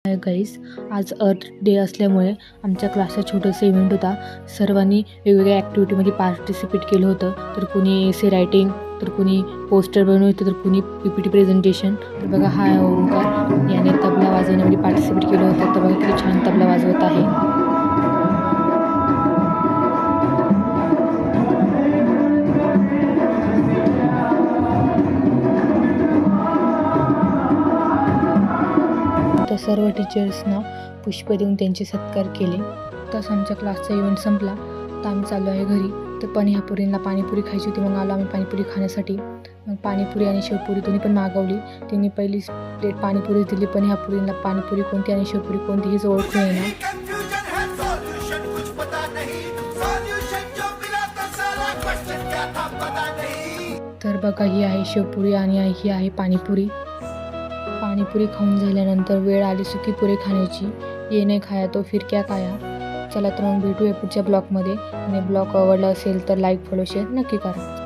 Hi guys, आज अर्थ day असल्यामुळे आमच्या क्लासचा छोटासा इव्हेंट होता. सर्वांनी वेगवेगळ्या ॲक्टिव्हिटीमध्ये पार्टिसिपेट केलं होतं. तर कुणी एसे रायटिंग, तर कुणी पोस्टर बनवलं, तर कुणी PPT प्रेझेंटेशन. तर बघा हा ओंकार याने तबला वाजवण्यामध्ये पार्टिसिपेट केलं होतं. तर बघा किती छान तबला वाजवत आहे. तर सर्व टीचर्सना पुष्प देऊन त्यांचे सत्कार केले. तसं आमच्या क्लासचा इव्हेंट संपला. तर आम्ही चाललो आहे घरी. तर पण ह्या पुरींना पाणीपुरी खायची होती. मग आलो आम्ही पाणीपुरी खाण्यासाठी. मग पाणीपुरी आणि शेवपुरी दोन्ही पण मागवली. त्यांनी पहिली प्लेट पाणीपुरी दिली, पण ह्या पुरींना पाणीपुरी कोणती आणि शेवपुरी कोणती हीच ओळखू येईना. तर बघा ही आहे शेवपुरी आणि ही आहे पाणीपुरी. पाणीपुरी खाऊन झाल्यानंतर वेळ आली सुकी पुरी खाण्याची. ये नाही खाया तो फिर क्या खाया. चला तर मग भेटूया पुढच्या ब्लॉगमध्ये. आणि ब्लॉग आवडला असेल तर लाईक, फॉलो, शेअर नक्की करा.